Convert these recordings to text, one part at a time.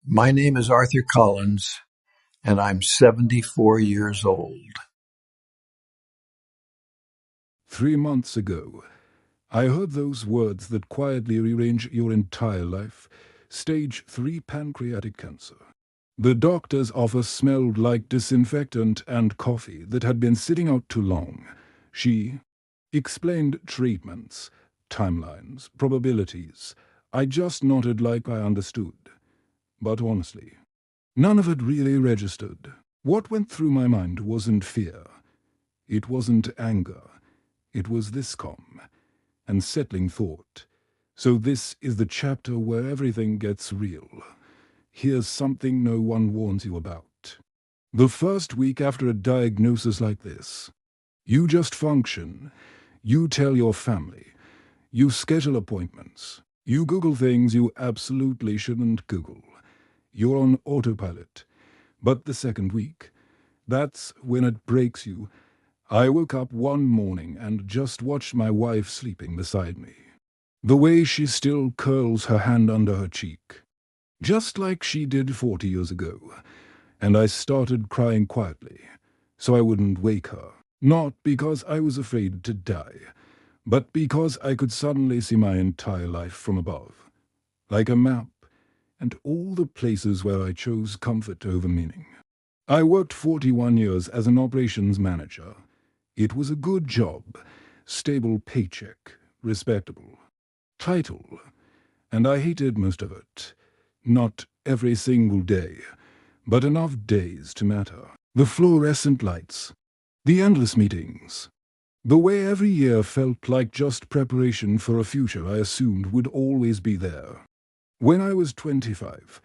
My name is Arthur Collins, and I'm 74 years old. 3 months ago, I heard those words that quietly rearrange your entire life. Stage 3 pancreatic cancer. The doctor's office smelled like disinfectant and coffee that had been sitting out too long. She explained treatments, timelines, probabilities. I just nodded like I understood. But honestly, none of it really registered. What went through my mind wasn't fear. It wasn't anger. It was this calm and settling thought. So this is the chapter where everything gets real. Here's something no one warns you about. The first week after a diagnosis like this, you just function. You tell your family. You schedule appointments. You Google things you absolutely shouldn't Google. You're on autopilot. But the second week, that's when it breaks you. I woke up one morning and just watched my wife sleeping beside me. The way she still curls her hand under her cheek, just like she did 40 years ago. And I started crying quietly, so I wouldn't wake her. Not because I was afraid to die, but because I could suddenly see my entire life from above, like a map, and all the places where I chose comfort over meaning. I worked 41 years as an operations manager. It was a good job, stable paycheck, respectable title, and I hated most of it. Not every single day, but enough days to matter. The fluorescent lights, the endless meetings, the way every year felt like just preparation for a future I assumed would always be there. When I was 25,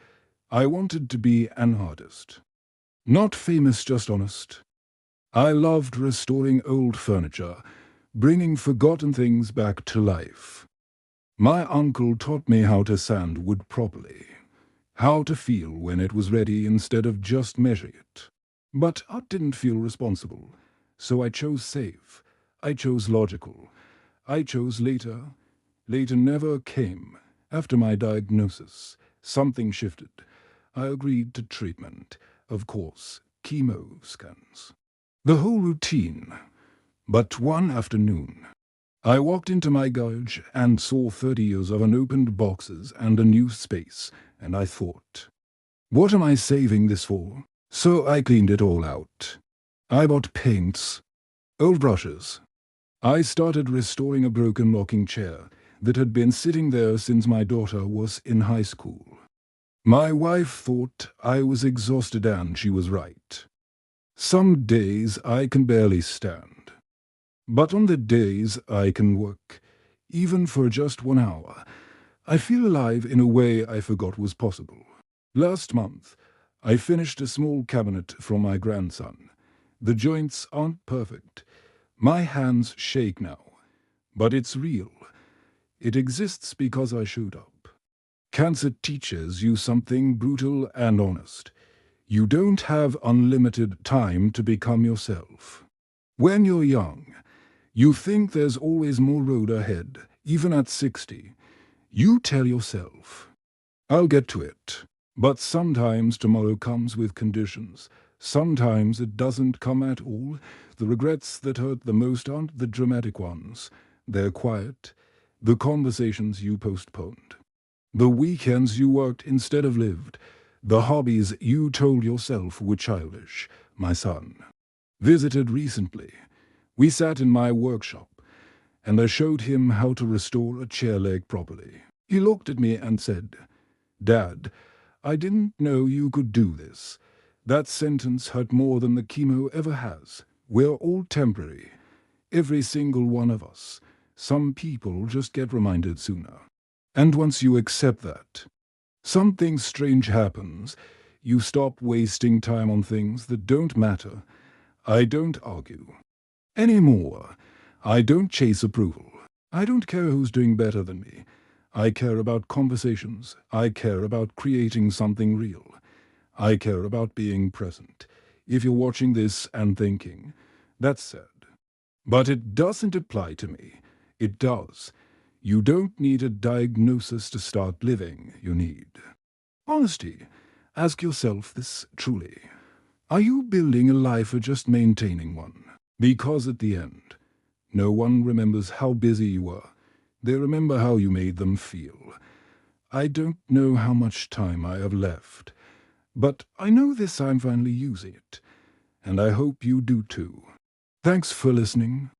I wanted to be an artist. Not famous, just honest. I loved restoring old furniture, bringing forgotten things back to life. My uncle taught me how to sand wood properly, how to feel when it was ready instead of just measure it. But I didn't feel responsible, so I chose safe. I chose logical. I chose later. Later never came. After my diagnosis, something shifted. I agreed to treatment. Of course, chemo scans. The whole routine. But one afternoon, I walked into my garage and saw 30 years of unopened boxes and a new space, and I thought, what am I saving this for? So I cleaned it all out. I bought paints, old brushes. I started restoring a broken rocking chair that had been sitting there since my daughter was in high school. My wife thought I was exhausted, and she was right. Some days I can barely stand. But on the days I can work, even for just 1 hour, I feel alive in a way I forgot was possible. Last month, I finished a small cabinet from my grandson. The joints aren't perfect. My hands shake now. But it's real. It exists because I showed up. Cancer teaches you something brutal and honest. You don't have unlimited time to become yourself. When you're young, you think there's always more road ahead, even at 60. You tell yourself, I'll get to it. But sometimes tomorrow comes with conditions. Sometimes it doesn't come at all. The regrets that hurt the most aren't the dramatic ones. They're quiet. The conversations you postponed. The weekends you worked instead of lived. The hobbies you told yourself were childish. My son visited recently. We sat in my workshop, and I showed him how to restore a chair leg properly. He looked at me and said, Dad, I didn't know you could do this. That sentence hurt more than the chemo ever has. We're all temporary. Every single one of us. Some people just get reminded sooner. And once you accept that, something strange happens. You stop wasting time on things that don't matter. I don't argue. Anymore. I don't chase approval. I don't care who's doing better than me. I care about conversations. I care about creating something real. I care about being present. If you're watching this and thinking, that's sad. But it doesn't apply to me. It does. You don't need a diagnosis to start living. You need honesty. Ask yourself this truly. Are you building a life or just maintaining one? Because at the end, no one remembers how busy you were. They remember how you made them feel. I don't know how much time I have left, but I know this I'm finally using it, and I hope you do too. Thanks for listening.